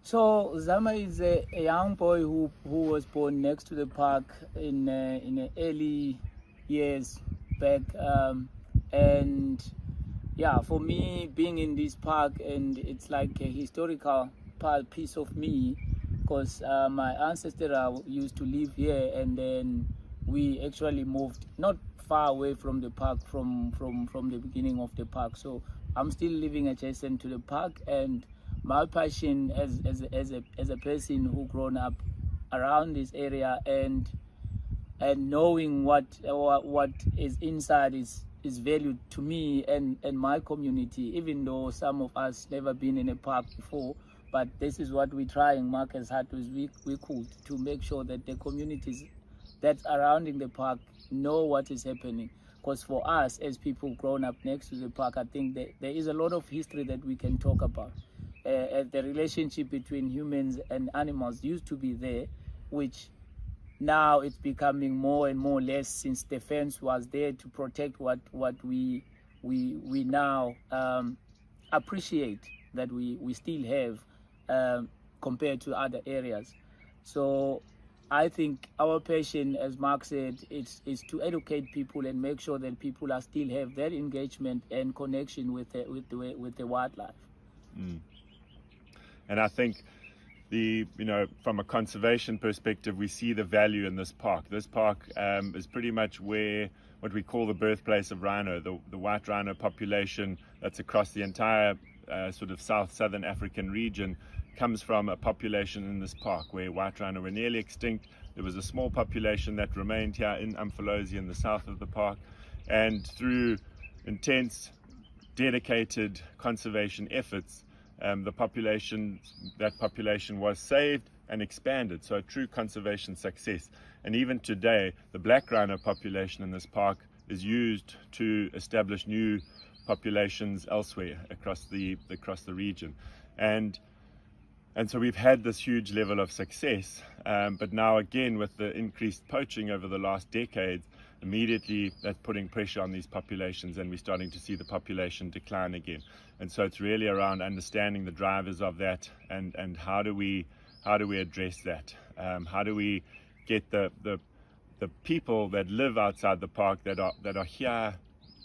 so Zama is a young boy who was born next to the park in the early years back, and yeah, for me being in this park, and it's like a historical piece of me, because my ancestors used to live here, and then we actually moved not far away from the park from the beginning of the park. So I'm still living adjacent to the park, and my passion as a person who grown up around this area and knowing what is inside is valued to me and my community, even though some of us never been in a park before. But this is what we're trying, Mark, as hard as we could, to make sure that the communities that's surrounding the park know what is happening. Because for us, as people grown up next to the park, I think that there is a lot of history that we can talk about. The relationship between humans and animals used to be there, which now it's becoming more and more less, since the fence was there to protect what we now appreciate that we still have compared to other areas. So I think our passion, as Mark said, is to educate people and make sure that people are still have that engagement and connection with the wildlife. Mm. And I think from a conservation perspective, we see the value in this park. This park is pretty much where what we call the birthplace of rhino, the white rhino population that's across the entire sort of southern African region comes from a population in this park where white rhino were nearly extinct. There was a small population that remained here in Mfolozi in the south of the park, and through intense, dedicated conservation efforts, that population was saved and expanded. So a true conservation success. And even today, the black rhino population in this park used to establish new populations elsewhere across the region, and so we've had this huge level of success, but now again with the increased poaching over the last decades, immediately that's putting pressure on these populations, and we're starting to see the population decline again. And so it's really around understanding the drivers of that, and how do we address that? How do we get the people that live outside the park, that are here,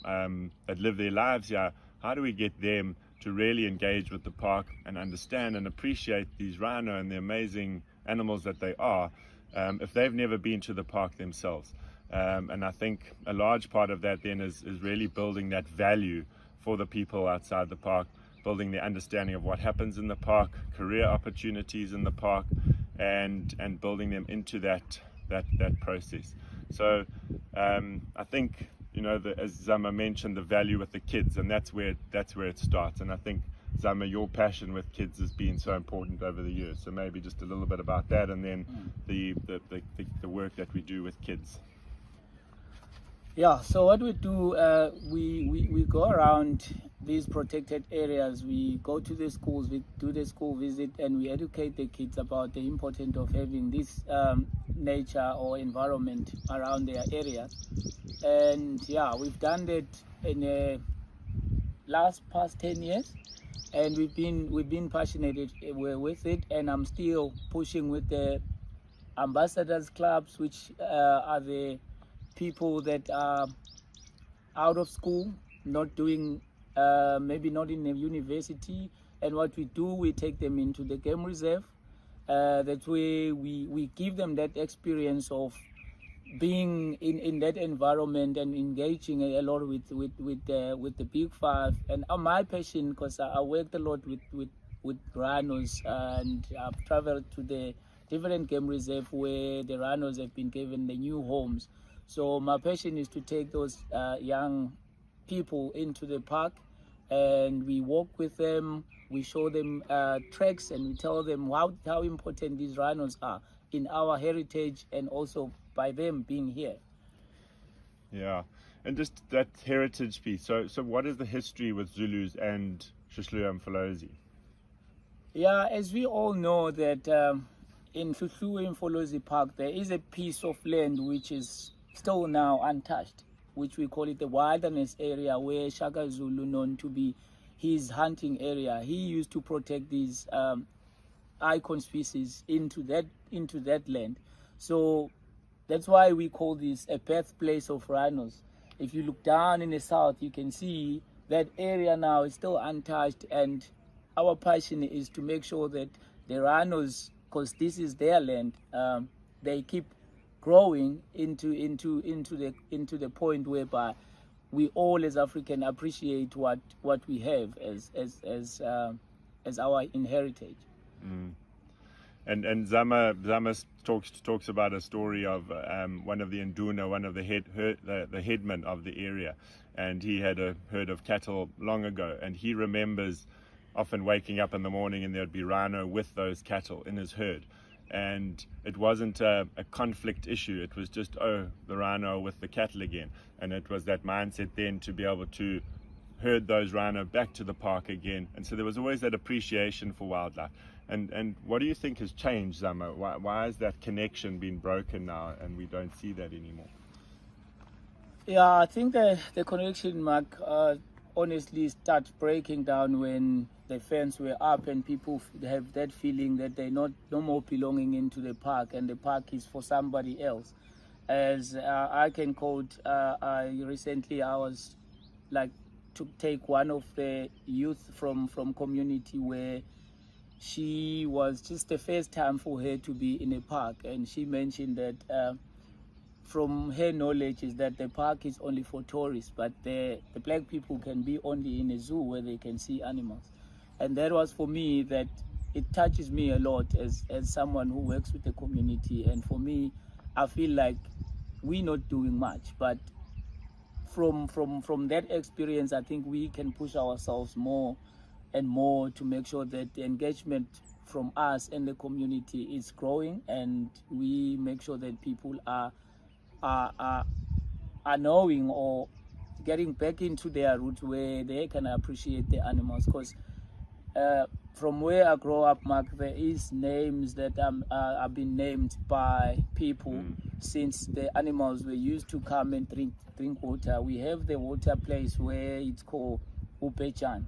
that live their lives here, how do we get them to really engage with the park and understand and appreciate these rhino and the amazing animals that they are, if they've never been to the park themselves? And I think a large part of that then is really building that value for the people outside the park, building the understanding of what happens in the park, career opportunities in the park, and building them into that process. So I think, as Zama mentioned, the value with the kids, and that's where it starts. And I think, Zama, your passion with kids has been so important over the years. So maybe just a little bit about that, and then the work that we do with kids. Yeah, so what we do, we go around these protected areas. We go to the schools, we do the school visit, and we educate the kids about the importance of having this nature or environment around their area. And yeah, we've done that in the past 10 years, and we've been passionate with it, and I'm still pushing with the ambassadors clubs, which are the people that are out of school, not doing, maybe not in a university. And what we do, we take them into the game reserve. That way we give them that experience of being in that environment and engaging a lot with the big five. And my passion, because I worked a lot with rhinos, and I've traveled to the different game reserve where the rhinos have been given the new homes. So my passion is to take those young people into the park, and we walk with them, we show them tracks, and we tell them how important these rhinos are in our heritage, and also by them being here. Yeah, and just that heritage piece. So what is the history with Zulus and Shushlua Mfolozi? Yeah, as we all know that in Shushlua Mfolozi Park, there is a piece of land which is still now untouched, which we call it the wilderness area, where Shaka Zulu, known to be his hunting area, he used to protect these icon species into that land. So that's why we call this a birthplace of rhinos. If you look down in the south, you can see that area now is still untouched, and our passion is to make sure that the rhinos, because this is their land, they keep growing into the point whereby we all as African appreciate what we have as our inheritage. And Zama talks about a story of one of the Nduna, one of the headmen of the area, and he had a herd of cattle long ago, and he remembers often waking up in the morning and there'd be rhino with those cattle in his herd. And it wasn't a conflict issue. It was just, the rhino with the cattle again. And it was that mindset then to be able to herd those rhino back to the park again. And so there was always that appreciation for wildlife. And what do you think has changed, Zama? Why has that connection been broken now and we don't see that anymore? Yeah, I think the connection, Mark, honestly start breaking down when the fence were up and people have that feeling that they're no more belonging into the park, and the park is for somebody else. As I can quote, recently I was like to take one of the youth from community where she was just the first time for her to be in a park, and she mentioned that from her knowledge is that the park is only for tourists, but the black people can be only in a zoo where they can see animals. And that was for me that it touches me a lot as someone who works with the community. And for me, I feel like we're not doing much, but from that experience, I think we can push ourselves more and more to make sure that the engagement from us and the community is growing, and we make sure that people are are knowing or getting back into their roots where they can appreciate the animals. Because from where I grow up, Mark, there is names that have been named by people since the animals were used to come and drink water. We have the water place where it's called Upechan.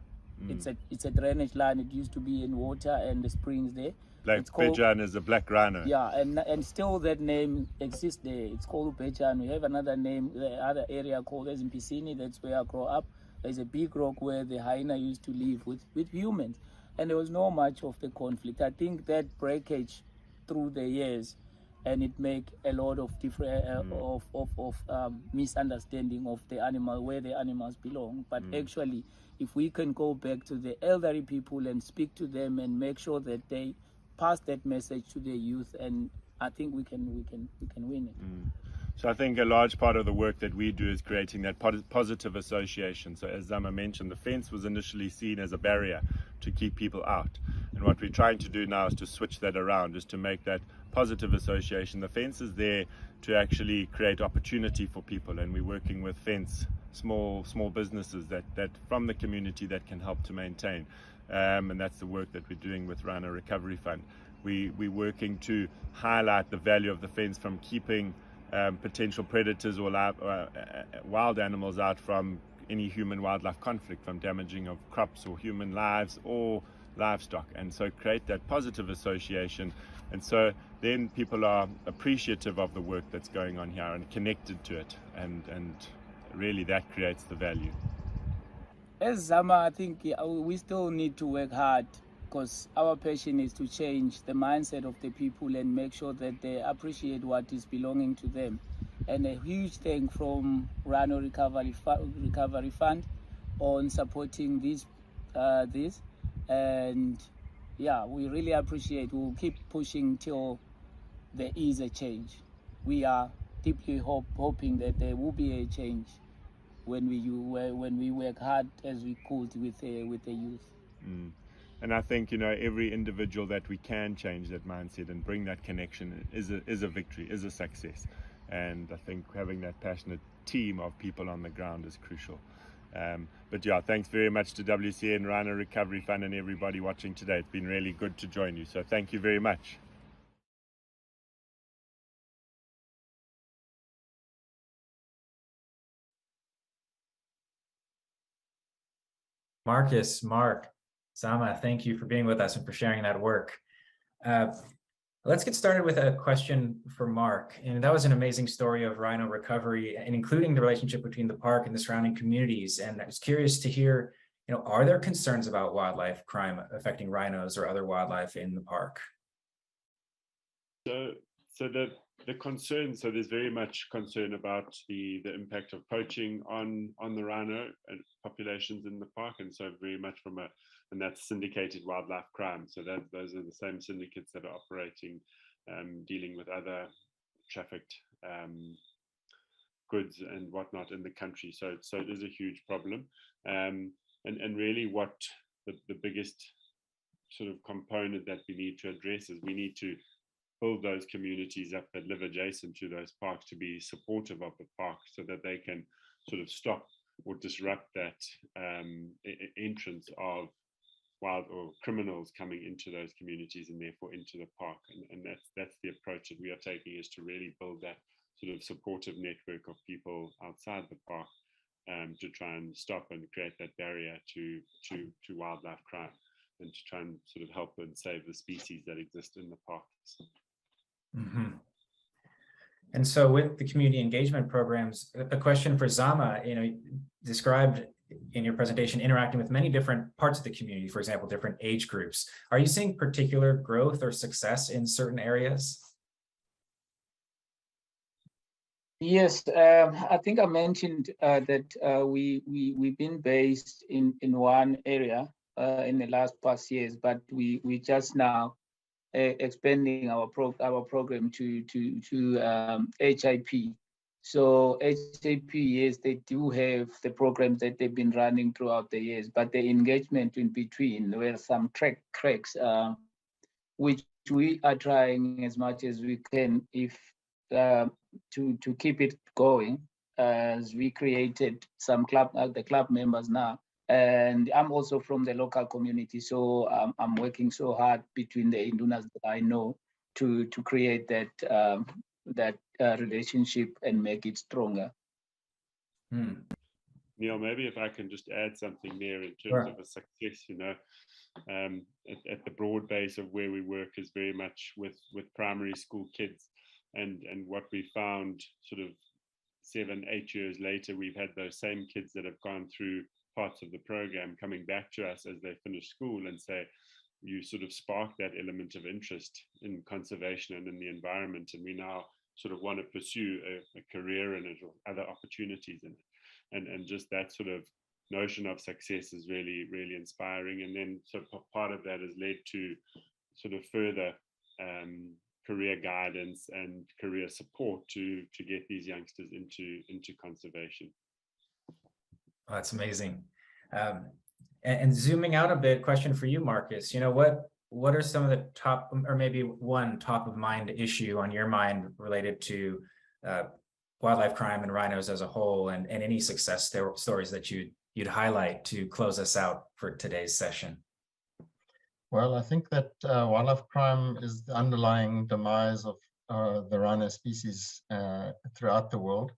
It's a drainage line. It used to be in water and the springs there. Black Bejan is a black rhino. Yeah, and still that name exists there. It's called Bejan. We have another name, the other area called Ezimpisini. That's where I grew up. There's a big rock where the hyena used to live with humans, and there was no much of the conflict. I think that breakage through the years, and it make a lot of different misunderstanding of the animal, where the animals belong. But actually, if we can go back to the elderly people and speak to them and make sure that they pass that message to the youth, and I think we can win it. So I think a large part of the work that we do is creating that positive association. So as Zama mentioned, the fence was initially seen as a barrier to keep people out. And what we're trying to do now is to switch that around, is to make that positive association. The fence is there to actually create opportunity for people, and we're working with small businesses that from the community that can help to maintain. And that's the work that we're doing with Rhino Recovery Fund. We're working to highlight the value of the fence from keeping potential predators or wild animals out from any human-wildlife conflict, from damaging of crops or human lives or livestock, and so create that positive association. And so then people are appreciative of the work that's going on here and connected to it, and really that creates the value. As Zama, I think we still need to work hard, because our passion is to change the mindset of the people and make sure that they appreciate what is belonging to them. And a huge thank from Rhino Recovery Fund on supporting this. And yeah, we really appreciate. We'll keep pushing till there is a change. We are deeply hoping that there will be a change when we work hard as we could with the youth. And I think, every individual that we can change that mindset and bring that connection is a victory, is a success. And I think having that passionate team of people on the ground is crucial. But yeah, thanks very much to WCN, Rhino Recovery Fund, and everybody watching today. It's been really good to join you. So thank you very much. Marcus, Mark, Zama, thank you for being with us and for sharing that work. Let's get started with a question for Mark. And that was an amazing story of rhino recovery, and including the relationship between the park and the surrounding communities. And I was curious to hear, are there concerns about wildlife crime affecting rhinos or other wildlife in the park? So the concern, so there's very much concern about the impact of poaching on the rhino and populations in the park, and so very much and that's syndicated wildlife crime. So those are the same syndicates that are operating, dealing with other trafficked goods and whatnot in the country. So it is a huge problem, and really what the biggest sort of component that we need to address is we need to build those communities up that live adjacent to those parks to be supportive of the park, so that they can sort of stop or disrupt that entrance of wild or criminals coming into those communities and therefore into the park. And that's the approach that we are taking, is to really build that sort of supportive network of people outside the park to try and stop and create that barrier to wildlife crime, and to try and sort of help and save the species that exist in the parks. Mm-hmm. And so with the community engagement programs, a question for Zama, described in your presentation interacting with many different parts of the community, for example, different age groups. Are you seeing particular growth or success in certain areas? Yes, I think I mentioned that we've been based in one area in the past years, but we just now expanding our program to HIP. So HIP, yes, they do have the programs that they've been running throughout the years, but the engagement in between, there were some cracks, which we are trying as much as we can to keep it going. as we created some club, the club members now. And I'm also from the local community, so I'm working so hard between the Indunas that I know to create that relationship and make it stronger. Neil, maybe if I can just add something there in terms of a success, at the broad base of where we work is very much with primary school kids, and what we found sort of 7-8 years later, we've had those same kids that have gone through parts of the program coming back to us as they finish school and say, you sort of sparked that element of interest in conservation and in the environment, and we now sort of want to pursue a career in it or other opportunities in it. And just that sort of notion of success is really, really inspiring. And then sort of part of that has led to sort of further career guidance and career support to get these youngsters into conservation. Oh, that's amazing. And zooming out a bit, question for you, Marcus. What are some of the top, or maybe one top of mind issue on your mind related to wildlife crime and rhinos as a whole, and any success stories that you'd highlight to close us out for today's session? Well, I think that wildlife crime is the underlying demise of the rhino species throughout the world.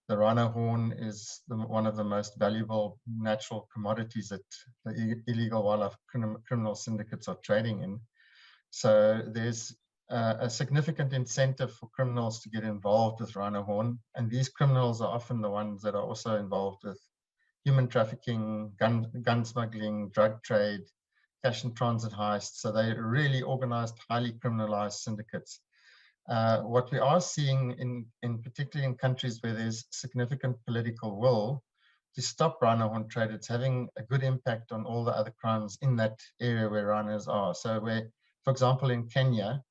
The rhino horn is one of the most valuable natural commodities that the illegal wildlife criminal syndicates are trading in. So there's a significant incentive for criminals to get involved with rhino horn. And these criminals are often the ones that are also involved with human trafficking, gun smuggling, drug trade, cash and transit heists. So they're really organized, highly criminalized syndicates. What we are seeing particularly in countries where there's significant political will to stop rhino horn trade, it's having a good impact on all the other crimes in that area where rhinos are. So for example, in Kenya,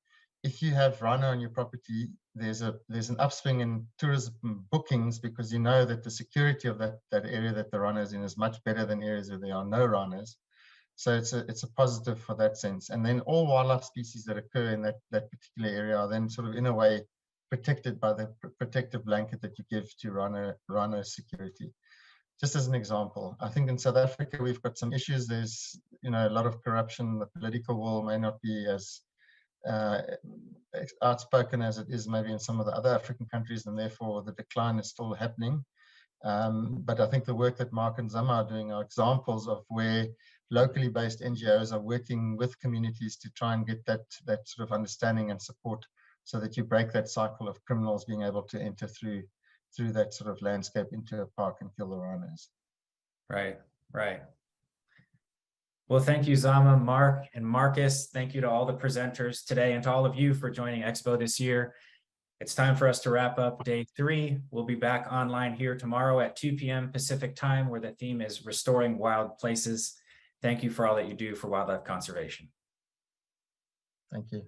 if you have rhino on your property, there's an upswing in tourism bookings, because you know that the security of that area that the rhino is in is much better than areas where there are no rhinos. So it's a positive for that sense. And then all wildlife species that occur in that particular area are then sort of in a way protected by the protective blanket that you give to rhino security. Just as an example, I think in South Africa we've got some issues. There's a lot of corruption. The political will may not be as outspoken as it is maybe in some of the other African countries, and therefore the decline is still happening. But I think the work that Mark and Zama are doing are examples of where locally based NGOs are working with communities to try and get that sort of understanding and support, so that you break that cycle of criminals being able to enter through that sort of landscape into a park and kill the rhinos. Right. Well, thank you, Zama, Mark, and Marcus. Thank you to all the presenters today and to all of you for joining Expo this year. It's time for us to wrap up day 3. We'll be back online here tomorrow at 2 p.m. Pacific time, where the theme is restoring wild places. Thank you for all that you do for wildlife conservation. Thank you.